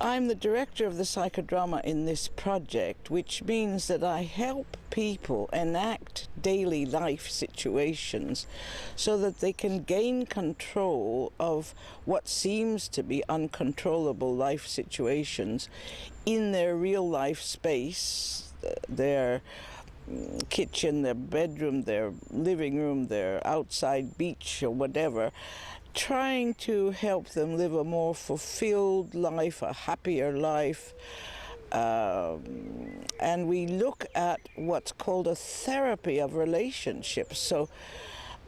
I'm the director of the psychodrama in this project, which means that I help people enact daily life situations so that they can gain control of what seems to be uncontrollable life situations in their real life space, their kitchen, their bedroom, their living room, their outside beach or whatever, trying to help them live a more fulfilled life, a happier life. And we look at what's called a therapy of relationships. So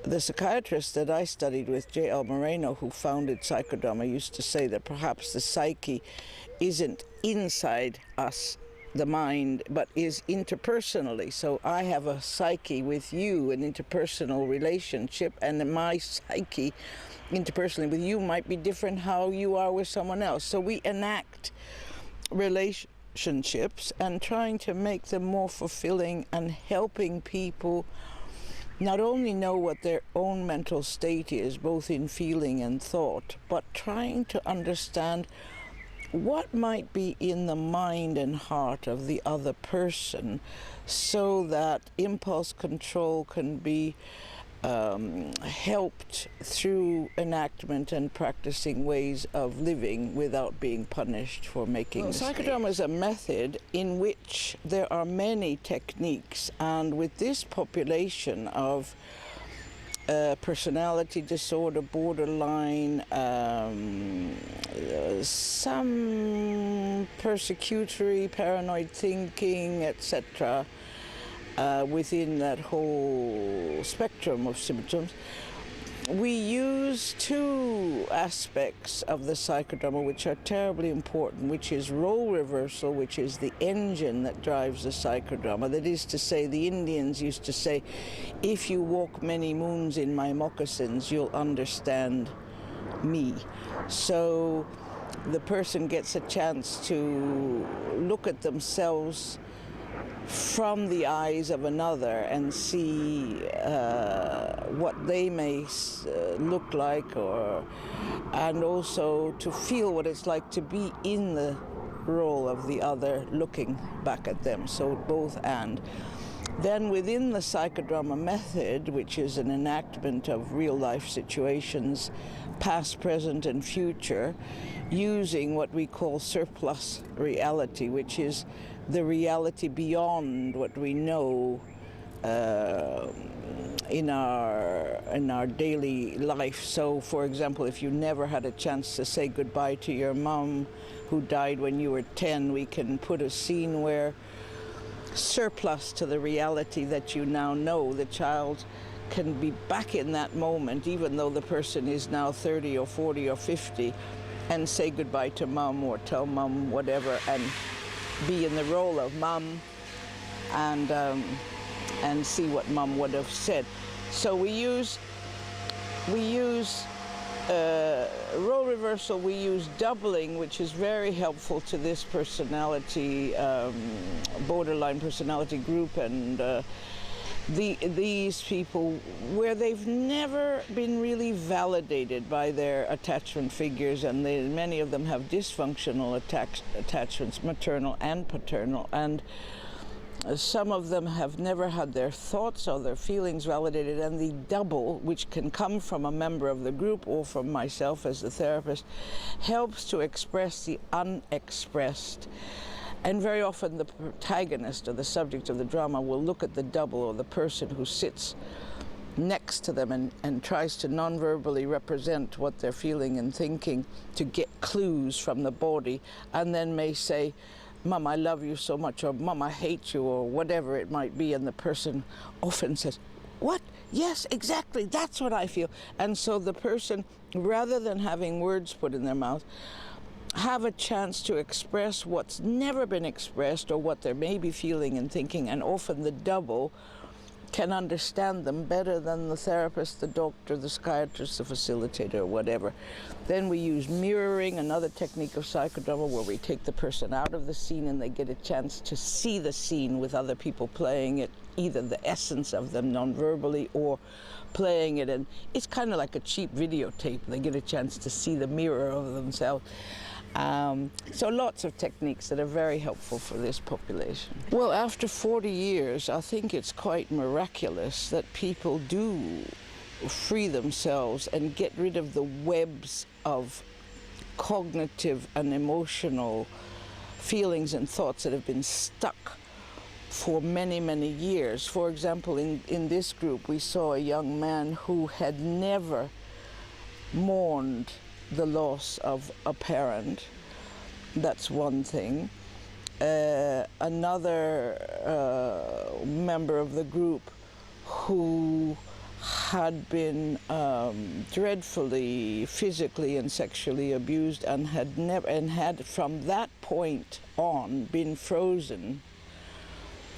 the psychiatrist that I studied with, J.L. Moreno, who founded psychodrama, used to say that perhaps the psyche isn't inside us, the mind, but is interpersonally. So I have a psyche with you, an interpersonal relationship, and my psyche interpersonally with you might be different how you are with someone else. So we enact relationships and trying to make them more fulfilling and helping people not only know what their own mental state is, both in feeling and thought, but trying to understand what might be in the mind and heart of the other person so that impulse control can be helped through enactment and practicing ways of living without being punished for making mistakes. Psychodrama is a method in which there are many techniques, and with this population of personality disorder, borderline, some persecutory, paranoid thinking, etc., within that whole spectrum of symptoms, we use two aspects of the psychodrama which are terribly important, which is role reversal, which is the engine that drives the psychodrama. That is to say, the Indians used to say, if you walk many moons in my moccasins, you'll understand me. So the person gets a chance to look at themselves from the eyes of another and see what they may look like, and also to feel what it's like to be in the role of the other looking back at them, so both and. Then within the psychodrama method, which is an enactment of real life situations, past, present, and future, using what we call surplus reality, which is the reality beyond what we know in our daily life. So, for example, if you never had a chance to say goodbye to your mom who died when you were 10, we can put a scene where, surplus to the reality that you now know, the child can be back in that moment, even though the person is now 30 or 40 or 50, and say goodbye to mom or tell mom whatever, and be in the role of mom and see what mom would have said. So we use role reversal, we use doubling, which is very helpful to this personality, borderline personality group, and these people where they've never been really validated by their attachment figures, and many of them have dysfunctional attachments, maternal and paternal, and some of them have never had their thoughts or their feelings validated, and the double, which can come from a member of the group or from myself as the therapist, helps to express the unexpressed. And very often the protagonist or the subject of the drama will look at the double or the person who sits next to them and tries to non-verbally represent what they're feeling and thinking to get clues from the body, and then may say, Mom, I love you so much, or Mom, I hate you, or whatever it might be, and the person often says, what? Yes, exactly, that's what I feel. And so the person, rather than having words put in their mouth, have a chance to express what's never been expressed or what they may be feeling and thinking, and often the double can understand them better than the therapist, the doctor, the psychiatrist, the facilitator, or whatever. Then we use mirroring, another technique of psychodrama, where we take the person out of the scene and they get a chance to see the scene with other people playing it, either the essence of them non-verbally or playing it. And it's kind of like a cheap videotape. They get a chance to see the mirror of themselves. So lots of techniques that are very helpful for this population. Well, after 40 years, I think it's quite miraculous that people do free themselves and get rid of the webs of cognitive and emotional feelings and thoughts that have been stuck for many, many years. For example, in this group, we saw a young man who had never mourned the loss of a parent. That's one thing. Another member of the group who had been dreadfully physically and sexually abused and had from that point on been frozen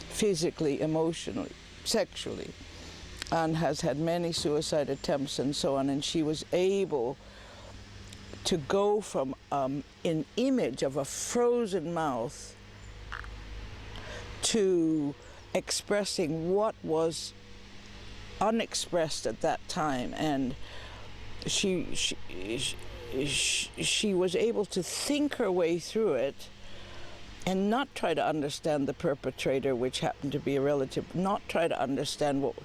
physically, emotionally, sexually, and has had many suicide attempts and so on. And she was able to go from an image of a frozen mouth to expressing what was unexpressed at that time, and she was able to think her way through it and not try to understand the perpetrator, which happened to be a relative, not try to understand what,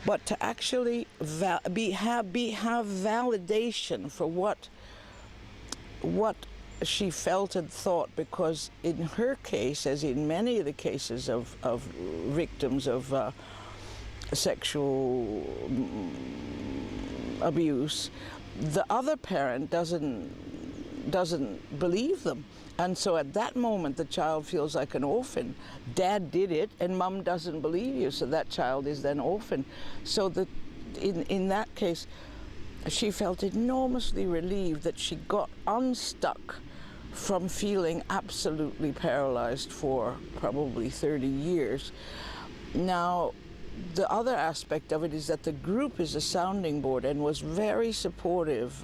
but to actually have validation for what she felt and thought, because in her case, as in many of the cases of victims of sexual abuse, the other parent doesn't believe them. And so at that moment, the child feels like an orphan. Dad did it, and mom doesn't believe you, so that child is then orphan. So in that case, she felt enormously relieved that she got unstuck from feeling absolutely paralyzed for probably 30 years. Now, the other aspect of it is that the group is a sounding board and was very supportive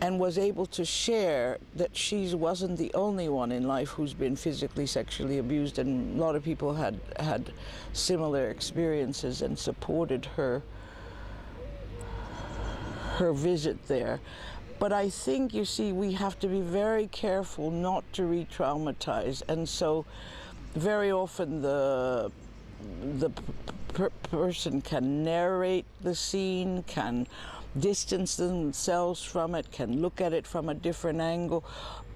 and was able to share that she wasn't the only one in life who's been physically, sexually abused, and a lot of people had similar experiences and supported her visit there. But I think, you see, we have to be very careful not to re-traumatize, and so very often the person can narrate the scene, can distance themselves from it, can look at it from a different angle.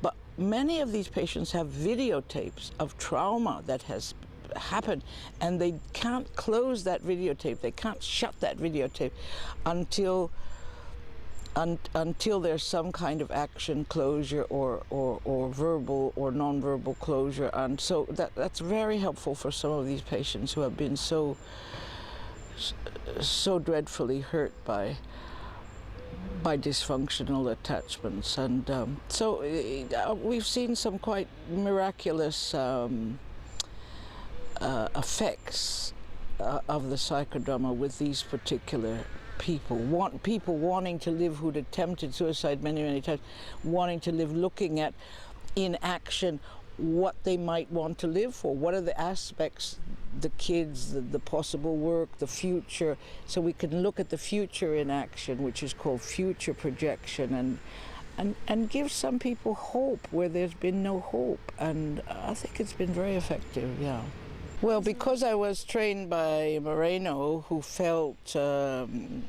But many of these patients have videotapes of trauma that has happened, and they can't close that videotape, they can't shut that videotape until there's some kind of action closure or verbal or non-verbal closure. And so that's very helpful for some of these patients who have been so dreadfully hurt by dysfunctional attachments. And so we've seen some quite miraculous effects of the psychodrama with these particular people wanting to live, who'd attempted suicide many, many times, wanting to live, looking at in action what they might want to live for. What are the aspects, the kids, the possible work, the future, so we can look at the future in action, which is called future projection, and give some people hope where there's been no hope. And I think it's been very effective, yeah. Well, because I was trained by Moreno, who felt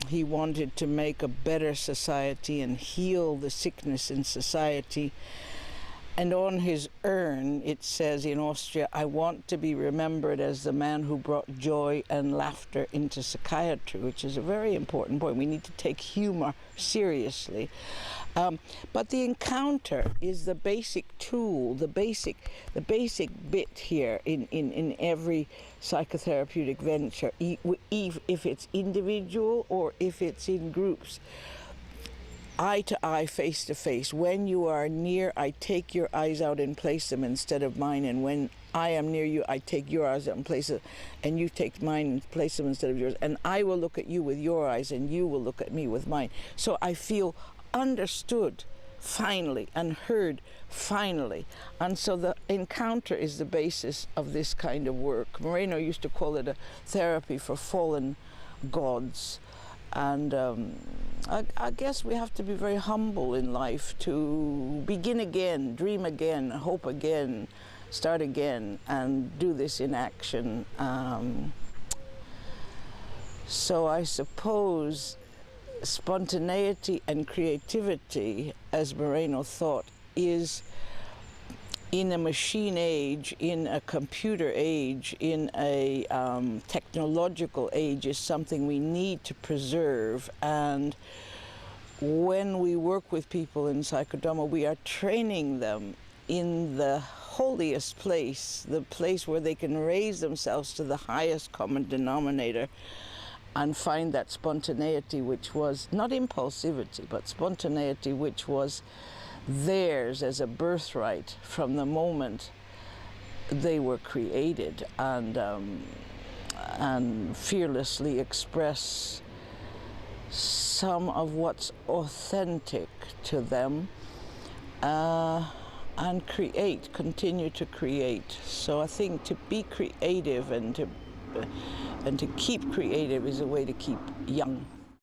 he wanted to make a better society and heal the sickness in society, and on his urn it says in Austria, "I want to be remembered as the man who brought joy and laughter into psychiatry," which is a very important point. We need to take humor seriously. But the encounter is the basic tool, the basic bit here in every psychotherapeutic venture, if it's individual or if it's in groups. Eye to eye, face to face. When you are near, I take your eyes out and place them instead of mine. And when I am near you, I take your eyes out and place them, and you take mine and place them instead of yours. And I will look at you with your eyes, and you will look at me with mine. So I feel understood finally and heard finally. And so the encounter is the basis of this kind of work. Moreno used to call it a therapy for fallen gods. And I guess we have to be very humble in life to begin again, dream again, hope again, start again, and do this in action. So I suppose spontaneity and creativity, as Moreno thought, is in a machine age, in a computer age, in a technological age, is something we need to preserve. And when we work with people in Psychodharma, we are training them in the holiest place, the place where they can raise themselves to the highest common denominator and find that spontaneity, which was not impulsivity, but spontaneity, which was theirs as a birthright from the moment they were created, and fearlessly express some of what's authentic to them, and continue to create. So I think to be creative and to keep creative is a way to keep young.